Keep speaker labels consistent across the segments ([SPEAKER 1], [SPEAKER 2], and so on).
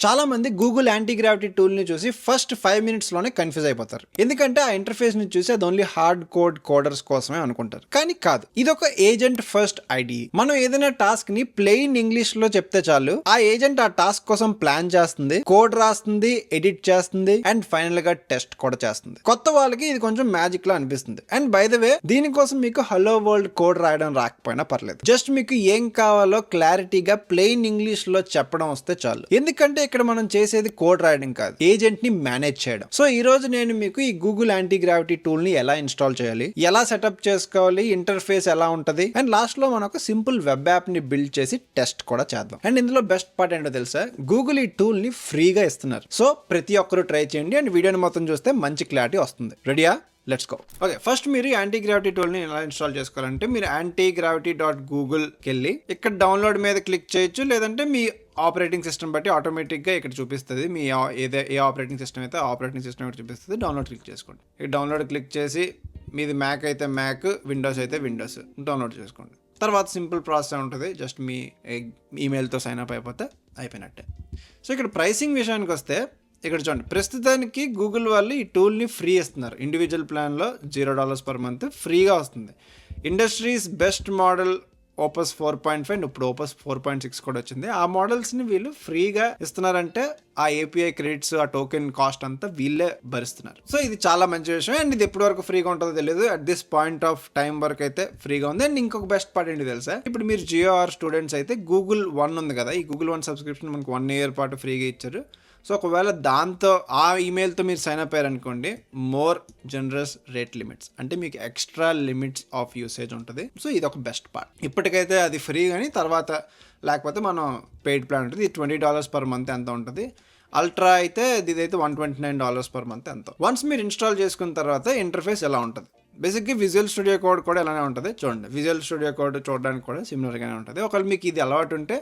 [SPEAKER 1] చాలా మంది Google anti gravity tool ని చూసి ఫస్ట్ 5 minutes లోనే కన్ఫ్యూజ్ అయిపోతారు. ఎందుకంటే ఆ ఇంటర్ఫేస్ ని చూసి అది ఓన్లీ హార్డ్ కోడ్ కోడర్స్ కోసమే అనుకుంటారు. కానీ కాదు, ఇది ఒక ఏజెంట్ ఫస్ట్ ఐడి. మనం ఏదైనా టాస్క్ ని ప్లెయిన్ ఇంగ్లీష్ లో చెప్తే చాలు, ఆ ఏజెంట్ ఆ టాస్క్ కోసం ప్లాన్ చేస్తుంది, కోడ్ రాస్తుంది, ఎడిట్ చేస్తుంది అండ్ ఫైనల్ గా టెస్ట్ కూడా చేస్తుంది. కొత్త వాళ్ళకి ఇది కొంచెం మ్యాజిక్ లా అనిపిస్తుంది. అండ్ బై ద వే, దీనికోసం మీకు హలో వరల్డ్ కోడ్ రాయడం రాకపోయినా పర్లేదు. జస్ట్ మీకు ఏం కావాలో క్లారిటీగా ప్లెయిన్ ఇంగ్లీష్ లో చెప్పడం వస్తే చాలు. ఎందుకంటే ఇక్కడ మనం చేసేది కోడ్ రాయడం కాదు, ఏజెంట్ ని మేనేజ్ చేయడం. సో ఈ రోజు నేను మీకు ఈ గూగుల్ యాంటీ గ్రావిటీ టూల్ ని ఎలా ఇన్స్టాల్ చేయాలి, ఎలా సెటప్ చేసుకోవాలి, ఇంటర్ఫేస్ ఎలా ఉంటది అండ్ లాస్ట్ లో మనం ఒక సింపుల్ వెబ్ యాప్ ని బిల్డ్ చేసి టెస్ట్ కూడా చేద్దాం. అండ్ ఇందులో బెస్ట్ పార్ట్ ఏంటో తెలుసా, గూగుల్ ఈ టూల్ ని ఫ్రీగా ఇస్తున్నారు. సో ప్రతి ఒక్కరు ట్రై చేయండి అండ్ వీడియోని మొత్తం చూస్తే మంచి క్లారిటీ వస్తుంది. రెడీయా? Let's go. ఓకే, ఫస్ట్ మీరు యాంటీ గ్రావిటీ టూల్ ని ఎలా ఇన్స్టాల్ చేసుకోవాలంటే మీరు antigravity.google.కి వెళ్ళి ఇక్కడ డౌన్లోడ్ మీద క్లిక్ చేయొచ్చు, లేదంటే మీ ఆపరేటింగ్ సిస్టమ్ బట్టి ఆటోమేటిక్గా ఇక్కడ చూపిస్తుంది. మీ ఏ ఆపరేటింగ్ సిస్టమ్ అయితే ఆపరేటింగ్ సిస్టమ్ ఇక్కడ చూపిస్తుంది. డౌన్లోడ్ క్లిక్ చేసుకోండి. ఈ డౌన్లోడ్ క్లిక్ చేసి మీది మ్యాక్ అయితే మ్యాక్, విండోస్ అయితే విండోస్ డౌన్లోడ్ చేసుకోండి. తర్వాత సింపుల్ ప్రాసెస్ ఉంటుంది, జస్ట్ మీ ఈమెయిల్తో సైన్ అప్ అయిపోతే అయిపోయినట్టే. సో ఇక్కడ ప్రైసింగ్ విషయానికి వస్తే ఇక్కడ చూడండి, ప్రస్తుతానికి గూగుల్ వాళ్ళు ఈ టూల్ని ఫ్రీ ఇస్తున్నారు. ఇండివిజువల్ ప్లాన్లో $0 per month ఫ్రీగా వస్తుంది. ఇండస్ట్రీస్ బెస్ట్ మోడల్ ఓపస్ 4.5 ఇప్పుడు ఓపస్ 4.6 కూడా వచ్చింది. ఆ మోడల్స్ని వీళ్ళు ఫ్రీగా ఇస్తున్నారంటే ఆ ఏపీఐ క్రెడిట్స్, ఆ టోకెన్ కాస్ట్ అంతా వీళ్ళే భరిస్తున్నారు. సో ఇది చాలా మంచి విషయం. అండ్ ఇది ఎప్పటి వరకు ఫ్రీగా ఉంటుందో తెలియదు. At this point of time వరకు అయితే ఫ్రీగా ఉంది. అండ్ ఇంకొక బెస్ట్ పార్ట్ ఏంటి తెలుసా, ఇప్పుడు మీరు జియో ఆర్ స్టూడెంట్స్ అయితే గూగుల్ వన్ ఉంది కదా, ఈ గూగుల్ వన్ సబ్స్క్రిప్షన్ మనకు 1 year పాటు ఫ్రీగా ఇచ్చారు. సో ఒకవేళ దాంతో ఆ ఈమెయిల్తో మీరు సైన్ అప్ అయ్యారనుకోండి, మోర్ జనరస్ రేట్ లిమిట్స్, అంటే మీకు ఎక్స్ట్రా లిమిట్స్ ఆఫ్ యూసేజ్ ఉంటుంది. సో ఇది ఒక బెస్ట్ పార్ట్. ఇప్పటికైతే అది ఫ్రీ, కానీ తర్వాత లేకపోతే మనం పెయిడ్ ప్లాన్ ఉంటుంది. ఇది $20 per month ఎంత ఉంటుంది. అల్ట్రా అయితే ఇదైతే $129 per month ఎంత. వన్స్ మీరు ఇన్స్టాల్ చేసుకున్న తర్వాత ఇంటర్ఫేస్ ఎలా ఉంటుంది, బేసిక్గా విజువల్ స్టూడియో కోడ్ కూడా ఇలానే ఉంటుంది. చూడండి, విజువల్ స్టూడియో కోడ్ చూడడానికి కూడా సిమిలర్గానే ఉంటుంది. ఒకవేళ మీకు ఇది అలవాటు ఉంటే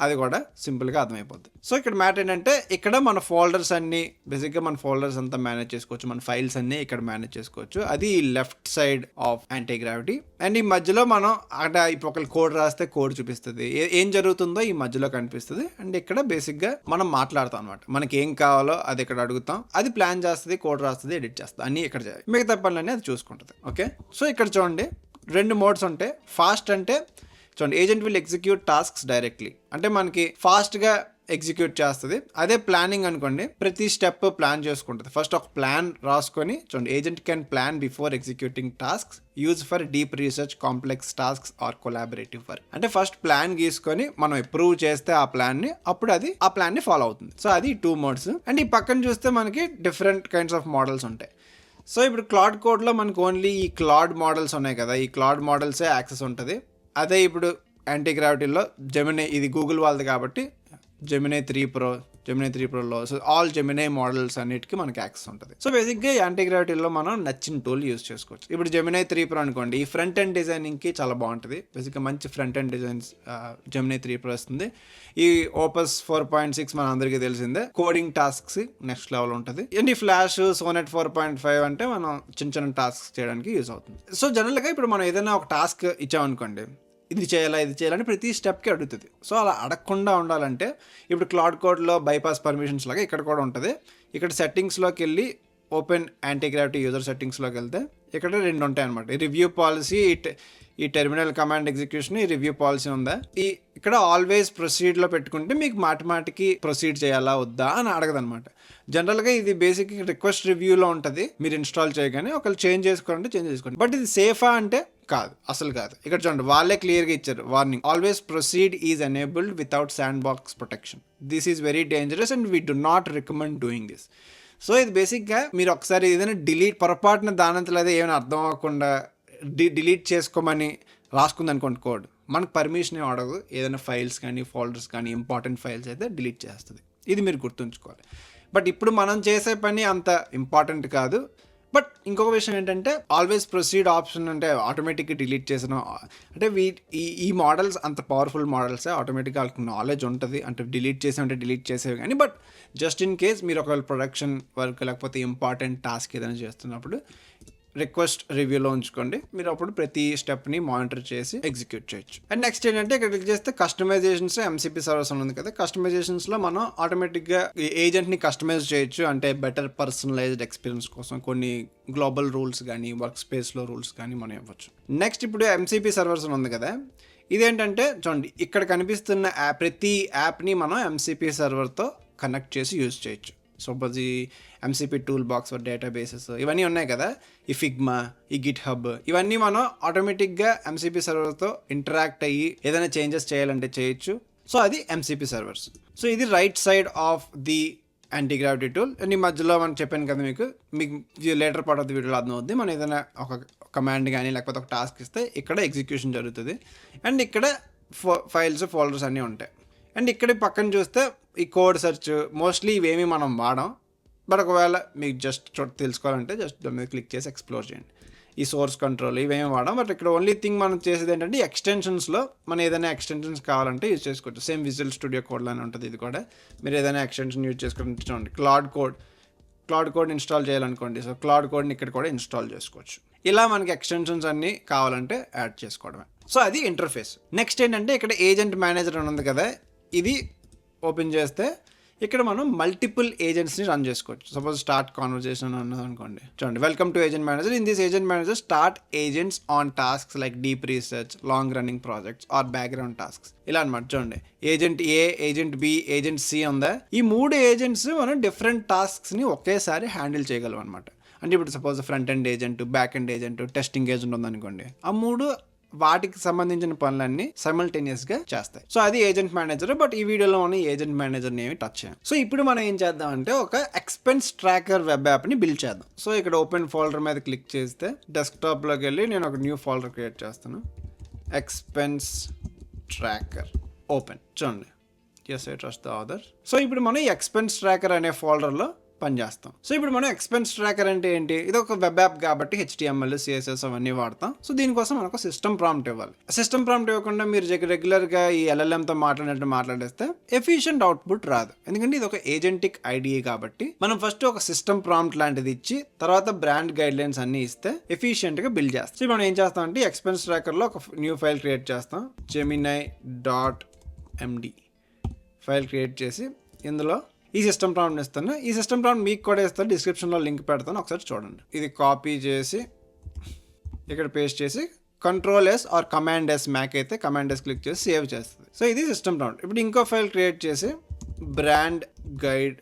[SPEAKER 1] అది కూడా సింపుల్గా అర్థమైపోద్ది. సో ఇక్కడ మ్యాటర్ ఏంటంటే, ఇక్కడ మన ఫోల్డర్స్ అన్ని బేసిక్గా మన ఫోల్డర్స్ అంతా మేనేజ్ చేసుకోవచ్చు, మన ఫైల్స్ అన్ని ఇక్కడ మేనేజ్ చేసుకోవచ్చు. అది left side of anti gravity. And ఈ మధ్యలో మనం అక్కడ ఇప్పుడు ఒకళ్ళు కోడ్ రాస్తే కోడ్ చూపిస్తుంది, ఏం జరుగుతుందో ఈ మధ్యలో కనిపిస్తుంది. అండ్ ఇక్కడ బేసిక్గా మనం మాట్లాడతాం అనమాట, మనకి ఏం కావాలో అది ఇక్కడ అడుగుతాం, అది ప్లాన్ చేస్తుంది, కోడ్ రాస్తుంది, ఎడిట్ చేస్తుంది, అన్ని ఇక్కడ చేయాలి. మిగతా పనులన్నీ అది చూసుకుంటుంది. ఓకే, సో ఇక్కడ చూడండి 2 మోడ్స్ ఉంటాయి. ఫాస్ట్ అంటే చూడండి, agent will execute tasks directly, అంటే మనకి ఫాస్ట్గా ఎగ్జిక్యూట్ చేస్తుంది. అదే ప్లానింగ్ అనుకోండి, ప్రతి స్టెప్ ప్లాన్ చేసుకుంటుంది. ఫస్ట్ ఒక ప్లాన్ రాసుకొని చూడండి, agent can plan before executing tasks, use for deep research, complex tasks or collaborative work. అంటే ఫస్ట్ ప్లాన్ గీసుకొని మనం అప్రూవ్ చేస్తే ఆ ప్లాన్ని, అప్పుడు అది ఆ ప్లాన్ని ఫాలో అవుతుంది. సో అది 2 modes. అండ్ ఈ పక్కన చూస్తే మనకి డిఫరెంట్ కైండ్స్ ఆఫ్ మోడల్స్ ఉంటాయి. సో ఇప్పుడు క్లాడ్ కోడ్లో మనకు ఓన్లీ ఈ క్లాడ్ మోడల్స్ ఉన్నాయి కదా, ఈ క్లాడ్ మోడల్సే యాక్సెస్ ఉంటుంది. అదే ఇప్పుడు యాంటీ గ్రావిటీలో జెమినీ, ఇది గూగుల్ వాళ్ళది కాబట్టి జెమినీ 3 Proలో సో ఆల్ జెమినీ మోడల్స్ అన్నిటికీ మనకి యాక్సెస్ ఉంటుంది. సో బేసిక్గా యాంటీ గ్రావిటీలో మనం నచ్చిన టూల్ యూస్ చేసుకోవచ్చు. ఇప్పుడు జెమినీ 3 Pro అనుకోండి, ఈ ఫ్రంట్ ఎండ్ డిజైనింగ్కి చాలా బాగుంటుంది. బేసిక్గా మంచి front end designs Gemini 3 Pro వస్తుంది. ఈ ఓపస్ 4.6 మన అందరికీ తెలిసిందే, కోడింగ్ టాస్క్స్ నెక్స్ట్ లెవెల్ ఉంటుంది. అండ్ ఈ ఫ్లాష్ సోనెట్ 4.5 అంటే మనం చిన్న టాస్క్ చేయడానికి యూజ్ అవుతుంది. సో జనరల్గా ఇప్పుడు మనం ఏదైనా ఒక టాస్క్ ఇచ్చామనుకోండి, ఇది చేయాలని ప్రతి స్టెప్కి అడుగుతుంది. సో అలా అడగకుండా ఉండాలంటే ఇప్పుడు క్లాడ్ కోడ్లో బైపాస్ పర్మిషన్స్ లాగా ఇక్కడ కూడా ఉంటుంది. ఇక్కడ సెట్టింగ్స్లోకి వెళ్ళి ఓపెన్ యాంటీ గ్రావిటీ యూజర్ సెట్టింగ్స్లోకి వెళ్తే ఇక్కడ 2 ఉంటాయి అనమాట. ఈ రివ్యూ పాలసీ, ఈ టెర్మినల్ కమాండ్ ఎగ్జిక్యూషన్, ఈ రివ్యూ పాలసీ ఉందా, ఇక్కడ ఆల్వేస్ ప్రొసీడ్లో పెట్టుకుంటే మీకు మాటిమాటికి ప్రొసీడ్ చేయాలా వద్దా అని అడగదనమాట. జనరల్గా ఇది బేసిక్ రిక్వెస్ట్ రివ్యూలో ఉంటుంది. మీరు ఇన్స్టాల్ చేయగానే ఒకళ్ళు చేంజ్ చేసుకోవాలంటే చేంజ్ చేసుకోండి. బట్ ఇది సేఫా అంటే కాదు, అసలు కాదు. ఇక్కడ చూడండి, వాళ్ళే క్లియర్గా ఇచ్చారు warning, always proceed is enabled without sand box protection, this is very dangerous and we do not recommend doing this. So ఇది బేసిక్గా మీరు ఒకసారి ఏదైనా పొరపాటున దానంతలో అదే ఏమైనా అర్థం అవ్వకుండా డిలీట్ చేసుకోమని రాసుకుంది అనుకోండి కోడ్, మనకు పర్మిషన్ ఏం అడగదు. ఏదైనా ఫైల్స్ కానీ ఫోల్డర్స్ కానీ ఇంపార్టెంట్ ఫైల్స్ అయితే డిలీట్ చేస్తుంది. ఇది మీరు గుర్తుంచుకోవాలి. బట్ ఇప్పుడు మనం చేసే పని అంత ఇంపార్టెంట్ కాదు. బట్ ఇంకొక విషయం ఏంటంటే, ఆల్వేస్ ప్రొసీడ్ ఆప్షన్ అంటే ఆటోమేటిక్గా డిలీట్ చేసిన, అంటే ఈ మోడల్స్ అంత పవర్ఫుల్ మోడల్సే, ఆటోమేటిక్గా వాళ్ళకి నాలెడ్జ్ ఉంటుంది, అంటే డిలీట్ చేసేవి కానీ. బట్ జస్ట్ ఇన్ కేస్ మీరు ఒకవేళ ప్రొడక్షన్ వర్క్ లేకపోతే ఇంపార్టెంట్ టాస్క్ ఏదైనా చేస్తున్నప్పుడు రిక్వెస్ట్ రివ్యూలో ఉంచుకోండి. మీరు అప్పుడు ప్రతి స్టెప్ని మానిటర్ చేసి ఎగ్జిక్యూట్ చేయొచ్చు. అండ్ నెక్స్ట్ ఏంటంటే ఇక్కడ క్లిక్ చేస్తే కస్టమైజేషన్స్ ఎంసీపీ సర్వర్స్ ఉంది కదా, కస్టమైజేషన్స్లో మనం ఆటోమేటిక్గా ఏజెంట్ని కస్టమైజ్ చేయొచ్చు. అంటే బెటర్ పర్సనలైజ్డ్ ఎక్స్పీరియన్స్ కోసం కొన్ని గ్లోబల్ రూల్స్ కానీ వర్క్ స్పేస్లో రూల్స్ కానీ మనం ఇవ్వచ్చు. నెక్స్ట్ ఇప్పుడు ఎంసీపీ సర్వర్స్ ఉంది కదా, ఇదేంటంటే చూడండి ఇక్కడ కనిపిస్తున్న ప్రతి యాప్ని మనం ఎంసీపీ సర్వర్తో కనెక్ట్ చేసి యూజ్ చేయొచ్చు. సపోజ్ ఈ MCP tool box for databases ఇవన్నీ ఉన్నాయి కదా, ఈ ఫిగ్మా, ఈ గిట్ హబ్, ఇవన్నీ మనం ఆటోమేటిక్గా ఎంసీపీ సర్వర్తో ఇంటరాక్ట్ అయ్యి ఏదైనా చేంజెస్ చేయాలంటే చేయొచ్చు. సో అది ఎంసీపీ సర్వర్స్. సో ఇది right side of the anti gravity tool. ఈ మధ్యలో మనం చెప్పాను కదా మీకు లేటర్ పార్ట్ ఆఫ్ ది వీడియోలో అర్థం అవుద్ది. మనం ఏదైనా ఒక కమాండ్ కానీ లేకపోతే ఒక టాస్క్ ఇస్తే ఇక్కడ ఎగ్జిక్యూషన్ జరుగుతుంది. అండ్ ఇక్కడ ఫైల్స్ ఫోల్డర్స్ అన్నీ ఉంటాయి. అండ్ ఇక్కడ పక్కన చూస్తే ఈ కోడ్ సెర్చ్, మోస్ట్లీ ఇవేమీ మనం వాడాం. బట్ ఒకవేళ మీకు జస్ట్ తెలుసుకోవాలంటే జస్ట్ దాని మీద క్లిక్ చేసి ఎక్స్ప్లోర్ చేయండి. ఈ సోర్స్ కంట్రోల్ ఇవేమీ వాడాం. బట్ ఇక్కడ ఓన్లీ థింగ్ మనం చేసేది ఏంటంటే ఎక్స్టెన్షన్స్లో మనం ఏదైనా ఎక్స్టెన్షన్స్ కావాలంటే యూజ్ చేసుకోవచ్చు. సేమ్ విజువల్ స్టూడియో కోడ్లోనే ఉంటుంది ఇది కూడా. మీరు ఏదైనా ఎక్స్టెన్షన్ యూజ్ చేసుకుంటే చూడండి, క్లౌడ్ కోడ్ ఇన్స్టాల్ చేయాలనుకోండి. సో క్లౌడ్ కోడ్ని ఇక్కడ కూడా ఇన్స్టాల్ చేసుకోవచ్చు. ఇలా మనకి ఎక్స్టెన్షన్స్ అన్నీ కావాలంటే యాడ్ చేసుకోవడమే. సో అది ఇంటర్ఫేస్. నెక్స్ట్ ఏంటంటే ఇక్కడ ఏజెంట్ మేనేజర్ అని ఉంది కదా, ఇది ఓపెన్ చేస్తే ఇక్కడ మనం మల్టిపుల్ ఏజెంట్స్ని రన్ చేసుకోవచ్చు. సపోజ్ స్టార్ట్ కాన్వర్జేషన్ అన్నది అనుకోండి. చూడండి, welcome to agent manager. In this agent manager start agents on tasks like deep research, long running projects or background tasks. ఇలా అనమాట. చూడండి, ఏజెంట్ ఏ, ఏజెంట్ బి, ఏజెంట్ సి ఉందా. ఈ 3 agents మనం డిఫరెంట్ టాస్క్స్ని ఒకేసారి హ్యాండిల్ చేయగలం అనమాట. అంటే ఇప్పుడు suppose front end agent, back end agent, testing agent ఉందనుకోండి. ఆ 3 వాటికి సంబంధించిన పనులన్నీ సైమల్టేనియస్గా చేస్తాయి. సో అది ఏజెంట్ మేనేజర్. బట్ ఈ వీడియోలో మనం ఏజెంట్ మేనేజర్ని ఏమి టచ్ చేయం. సో ఇప్పుడు మనం ఏం చేద్దాం అంటే ఒక ఎక్స్పెన్స్ ట్రాకర్ వెబ్ యాప్ని బిల్డ్ చేద్దాం. సో ఇక్కడ ఓపెన్ ఫోల్డర్ మీద క్లిక్ చేస్తే డెస్క్టాప్లోకి వెళ్ళి నేను ఒక న్యూ ఫోల్డర్ క్రియేట్ చేస్తాను. Expense tracker open. చూడండి, yes I trust the author. So ఇప్పుడు మనం ఈ ఎక్స్పెన్స్ ట్రాకర్ అనే ఫోల్డర్లో పనిచేస్తాం. సో ఇప్పుడు మనం ఎక్స్పెన్స్ ట్రాకర్ అంటే ఏంటి, ఇది ఒక వెబ్ యాప్ కాబట్టి HTML, CSS అవన్నీ వాడతాం. సో దీనికోసం మనకు సిస్టమ్ ప్రాంప్ట్ ఇవ్వాలి. సిస్టమ్ ప్రాంప్ట్ ఇవ్వకుండా మీరు రెగ్యులర్గా ఈ LLMతో మాట్లాడినట్టు మాట్లాడేస్తే ఎఫిషియెంట్ అవుట్పుట్ రాదు. ఎందుకంటే ఇది ఒక ఏజెంటిక్ ఐడియా కాబట్టి మనం ఫస్ట్ ఒక సిస్టమ్ ప్రాంప్ట్ లాంటిది ఇచ్చి తర్వాత బ్రాండ్ గైడ్ లైన్స్ అన్ని ఇస్తే ఎఫిషియెంట్గా బిల్డ్ చేస్తాం. సో మనం ఏం చేస్తాం అంటే ఎక్స్పెన్స్ ట్రాకర్లో ఒక న్యూ ఫైల్ క్రియేట్ చేస్తాం. gemini.md ఫైల్ క్రియేట్ చేసి ఇందులో ఈ సిస్టమ్ ప్రాంప్ట్ ఇస్తాను. ఈ సిస్టమ్ ప్రాంప్ట్ మీకు కూడా ఇస్తాను, డిస్క్రిప్షన్లో లింక్ పెడతాను, ఒకసారి చూడండి. ఇది కాపీ చేసి ఇక్కడ పేస్ట్ చేసి Ctrl+S ఆర్ Command+S మ్యాక్ అయితే Command+S క్లిక్ చేసి సేవ్ చేస్తుంది. సో ఇది సిస్టమ్ ప్రాంప్ట్. ఇప్పుడు ఇంకో ఫైల్ క్రియేట్ చేసి బ్రాండ్ గైడ్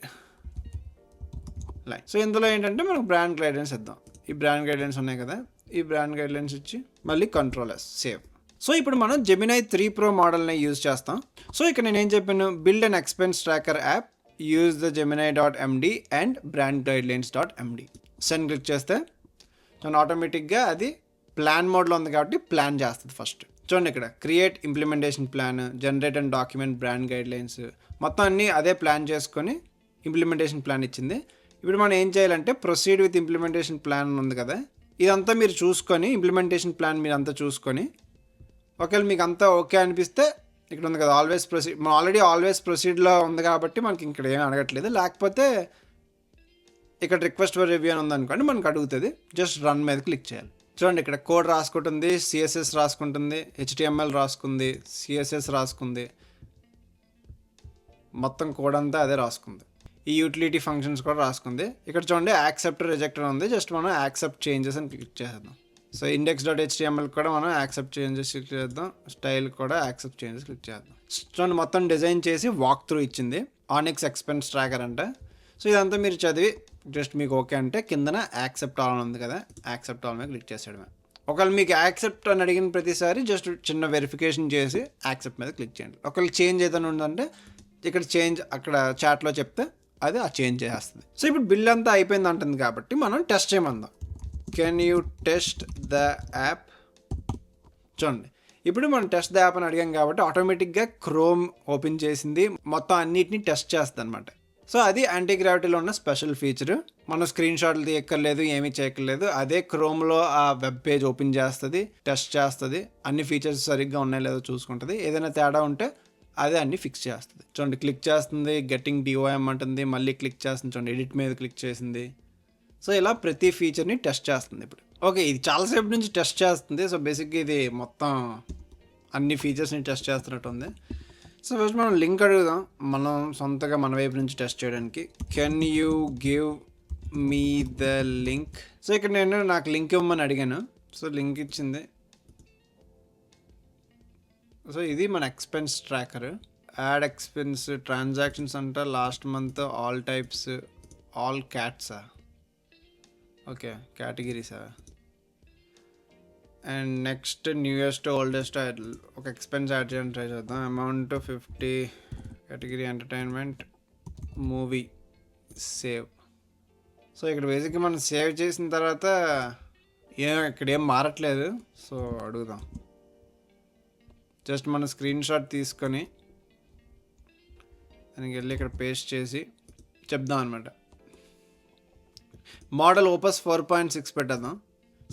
[SPEAKER 1] లైన్. సో ఇందులో ఏంటంటే మనకు బ్రాండ్ గైడ్లైన్స్ ఇద్దాం. ఈ బ్రాండ్ గైడ్లైన్స్ ఉన్నాయి కదా, ఈ బ్రాండ్ గైడ్లైన్స్ ఇచ్చి మళ్ళీ Ctrl+S సేవ్. సో ఇప్పుడు మనం Gemini 3 Pro మోడల్ని యూజ్ చేస్తాం. సో ఇక్కడ నేను ఏం చెప్పాను, build an expense tracker app, use the gemini.md and brand guidelines. Send click చేస్తే చూడండి ఆటోమేటిక్గా అది ప్లాన్ మోడ్లో ఉంది కాబట్టి ప్లాన్ చేస్తుంది. ఫస్ట్ చూడండి ఇక్కడ create implementation plan, generate and document brand guidelines, మొత్తం అన్నీ అదే ప్లాన్ చేసుకొని ఇంప్లిమెంటేషన్ ప్లాన్ ఇచ్చింది. ఇప్పుడు మనం ఏం చేయాలంటే ప్రొసీడ్ విత్ ఇంప్లిమెంటేషన్ ప్లాన్ ఉంది కదా, ఇదంతా మీరు చూసుకొని ఇంప్లిమెంటేషన్ ప్లాన్ మీరు అంతా చూసుకొని ఒకవేళ మీకు అంతా ఓకే అనిపిస్తే ఇక్కడ ఉంది కదా ఆల్వేస్ ప్రొసీడ్, మనం ఆల్రెడీ ఆల్వేస్ ప్రొసీడ్లో ఉంది కాబట్టి మనకి ఇక్కడ ఏమీ అడగట్లేదు. లేకపోతే ఇక్కడ రిక్వెస్ట్ ఫర్ రివ్యూ అని ఉందనుకోండి, మనకు అడుగుతుంది. జస్ట్ రన్ మీద క్లిక్ చేయాలి. చూడండి ఇక్కడ కోడ్ రాసుకుంటుంది, CSS రాసుకుంటుంది, HTML రాసుకుంది, CSS రాసుకుంది, మొత్తం కోడ్ అంతా అదే రాసుకుంది. ఈ యూటిలిటీ ఫంక్షన్స్ కూడా రాసుకుంది. ఇక్కడ చూడండి యాక్సెప్ట్ రిజెక్టర్ ఉంది, జస్ట్ మనం యాక్సెప్ట్ చేంజెస్ అని క్లిక్ చేద్దాం. సో index.html కూడా మనం యాక్సెప్ట్ చేంజెస్ క్లిక్ చేద్దాం, స్టైల్ కూడా యాక్సెప్ట్ చేంజెస్ క్లిక్ చేద్దాం. చూడండి మొత్తం డిజైన్ చేసి వాక్ త్రూ ఇచ్చింది. ఆనిక్స్ ఎక్స్పెన్స్ ట్రాకర్ అంటే. సో ఇదంతా మీరు చదివి జస్ట్ మీకు ఓకే అంటే కిందన యాక్సెప్ట్ ఆల్ ఉంది కదా, యాక్సెప్ట్ ఆల్ మీద క్లిక్ చేసేయడమే. ఒకవేళ మీకు యాక్సెప్ట్ అని అడిగిన ప్రతిసారి జస్ట్ చిన్న వెరిఫికేషన్ చేసి యాక్సెప్ట్ మీద క్లిక్ చేయండి. ఒకవేళ చేంజ్ ఏదైనా ఉందంటే ఇక్కడ చేంజ్ అక్కడ చాట్లో చెప్తే అది ఆ చేంజ్ చేస్తుంది. సో ఇప్పుడు బిల్ అంతా అయిపోయింది అంటుంది కాబట్టి మనం టెస్ట్ చేయమందాం. Can you test the app. చూడండి ఇప్పుడు మనం టెస్ట్ ద యాప్ అని అడిగాం కాబట్టి ఆటోమేటిక్గా క్రోమ్ ఓపెన్ చేసింది, మొత్తం అన్నిటిని టెస్ట్ చేస్తుంది అనమాట. సో అది యాంటీ గ్రావిటీలో ఉన్న స్పెషల్ ఫీచర్. మనం స్క్రీన్ షాట్లు తీయక్కర్లేదు, ఏమీ చేయక్కర్లేదు, అదే క్రోమ్లో ఆ వెబ్ పేజ్ ఓపెన్ చేస్తుంది, టెస్ట్ చేస్తుంది, అన్ని ఫీచర్స్ సరిగ్గా ఉన్నాయో లేదో చూసుకుంటుంది. ఏదైనా తేడా ఉంటే అదే అన్ని ఫిక్స్ చేస్తుంది. చూడండి క్లిక్ చేస్తుంది, గెట్టింగ్ DOM అంటుంది, మళ్ళీ క్లిక్ చేస్తుంది, చూడండి ఎడిట్ మీద క్లిక్ చేసింది. సో ఇలా ప్రతి ఫీచర్ని టెస్ట్ చేస్తుంది ఇప్పుడు. ఓకే, ఇది చాలాసేపు నుంచి టెస్ట్ చేస్తుంది. సో బేసిక్గా ఇది మొత్తం అన్ని ఫీచర్స్ని టెస్ట్ చేస్తున్నట్టు ఉంది. సో ఫస్ట్ మనం లింక్ అడుగుదాం, మనం సొంతగా మన వైపు నుంచి టెస్ట్ చేయడానికి. Can you give me the link? So ఇక్కడ నేను నాకు లింక్ ఇవ్వమని అడిగాను. సో లింక్ ఇచ్చింది. సో ఇది మన expense tracker. Add expense transactions అంట, లాస్ట్ మంత్, ఆల్ టైప్స్, ఆల్ క్యాట్సా, ఓకే కేటగిరీసా, అండ్ నెక్స్ట్ న్యూయెస్ట్ ఓల్డెస్ట్ ఒక ఎక్స్పెన్స్ యాడ్ చేయడానికి ట్రై చేద్దాం. Amount 50, category entertainment, movie, save. So ఇక్కడ బేసిక్గా మనం సేవ్ చేసిన తర్వాత ఇక్కడ ఏం మారట్లేదు. సో అడుగుదాం. జస్ట్ మన స్క్రీన్ షాట్ తీసుకొని దానికి వెళ్ళి ఇక్కడ పేస్ట్ చేసి చెప్దాం అనమాట. మోడల్ ఓపస్ 4.6 పెట్టేద్దాం.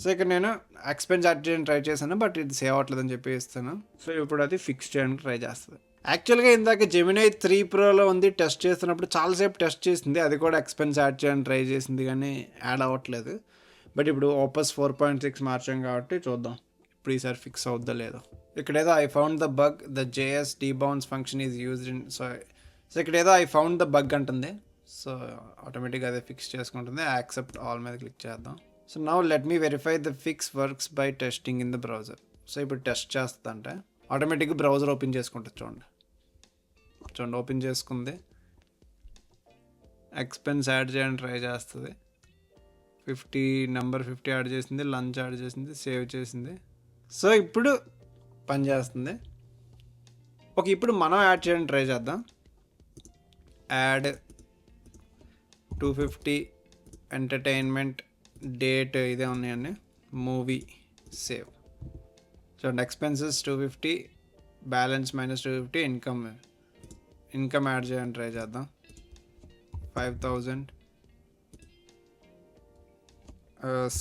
[SPEAKER 1] సో ఇక్కడ నేను ఎక్స్పెన్స్ యాడ్ చేయడానికి ట్రై చేశాను, బట్ ఇది సేవ్ అవ్వట్లేదని చెప్పి ఇస్తాను. సో ఇప్పుడు అది ఫిక్స్ చేయడానికి ట్రై చేస్తుంది. యాక్చువల్గా ఇందాక జెమినై 3 ప్రోలో ఉంది, టెస్ట్ చేస్తున్నప్పుడు చాలాసేపు టెస్ట్ చేసింది, అది కూడా ఎక్స్పెన్స్ యాడ్ చేయడానికి ట్రై చేసింది కానీ యాడ్ అవ్వట్లేదు. బట్ ఇప్పుడు ఓపస్ 4.6 మార్చాం కాబట్టి చూద్దాం ఇప్పుడు ఈసారి ఫిక్స్ అవుద్దా లేదో. ఇక్కడ ఏదో I found the bug, the JS debounce function is used in. So ఇక్కడ ఏదో ఐ ఫౌండ్ ద బగ్ అంటుంది. సో ఆటోమేటిక్గా అదే ఫిక్స్ చేసుకుంటుంది. యాక్సెప్ట్ ఆల్ మీద క్లిక్ చేద్దాం. So now let me verify the fix works by testing in the browser. So ఇప్పుడు test చేస్తుందంటే ఆటోమేటిక్గా బ్రౌజర్ ఓపెన్ చేసుకుంటుంది. చూడండి ఓపెన్ చేసుకుంది. ఎక్స్పెన్స్ యాడ్ చేయడానికి ట్రై చేస్తుంది. 50 యాడ్ చేసింది, లంచ్ యాడ్ చేసింది, సేవ్ చేసింది. సో ఇప్పుడు పని చేస్తుంది. ఓకే, ఇప్పుడు మనం యాడ్ చేయడానికి ట్రై చేద్దాం. యాడ్ 250 ఎంటర్టైన్మెంట్, డేట్ ఇదే ఉన్నాయండి, మూవీ, సేవ్. చూడండి ఎక్స్పెన్సెస్ 250, బ్యాలెన్స్ -250, ఇన్కమ్ యాడ్ చేయడానికి ట్రై చేద్దాం. 5000,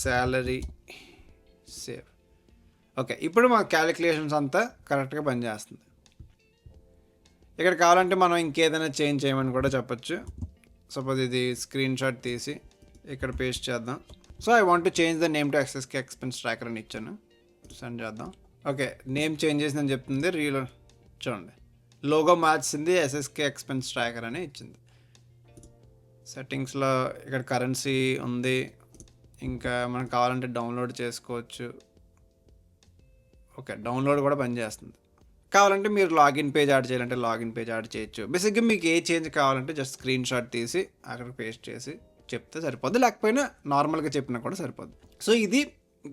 [SPEAKER 1] శాలరీ, సేవ్. ఓకే, ఇప్పుడు మా క్యాలిక్యులేషన్స్ అంతా కరెక్ట్గా పనిచేస్తుంది. ఇక్కడ కావాలంటే మనం ఇంకేదైనా చేంజ్ చేయమని కూడా చెప్పచ్చు. సపోజ్ ఇది స్క్రీన్ షాట్ తీసి ఇక్కడ పేస్ట్ చేద్దాం. So I want to change the name to SSK expense tracker అని ఇచ్చాను. సెండ్ చేద్దాం. ఓకే, నేమ్ చేంజ్ చేసిందని చెప్తుంది. చూడండి లోగో మార్చింది, ఎస్ఎస్కే ఎక్స్పెన్స్ ట్రాకర్ అని ఇచ్చింది. సెట్టింగ్స్లో ఇక్కడ కరెన్సీ ఉంది, ఇంకా మనం కావాలంటే డౌన్లోడ్ చేసుకోవచ్చు. ఓకే, డౌన్లోడ్ కూడా పనిచేస్తుంది. కావాలంటే మీరు లాగిన్ పేజ్ యాడ్ చేయాలంటే లాగిన్ పేజ్ యాడ్ చేయొచ్చు. బేసిక్గా మీకు ఏ చేంజ్ కావాలంటే జస్ట్ స్క్రీన్ షాట్ తీసి అక్కడ పేస్ట్ చేసి చెప్తే సరిపోద్ది, లేకపోయినా నార్మల్గా చెప్పినా కూడా సరిపోద్ది. సో ఇది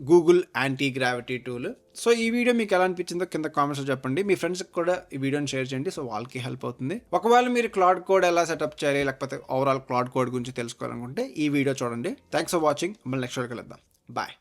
[SPEAKER 1] Google anti gravity tool. So ఈ వీడియో మీకు ఎలా అనిపించిందో కింద కామెంట్స్లో చెప్పండి. మీ ఫ్రెండ్స్కి కూడా ఈ వీడియోని షేర్ చేయండి, సో వాళ్ళకి హెల్ప్ అవుతుంది. ఒకవేళ మీరు క్లౌడ్ కోడ్ ఎలా సెటప్ చేయాలి, లేకపోతే ఓవరాల్ క్లౌడ్ కోడ్ గురించి తెలుసుకోవాలనుకుంటే ఈ వీడియో చూడండి. Thanks for watching. మళ్ళీ నెక్స్ట్ వీడియోకి వెళ్దాం. బాయ్.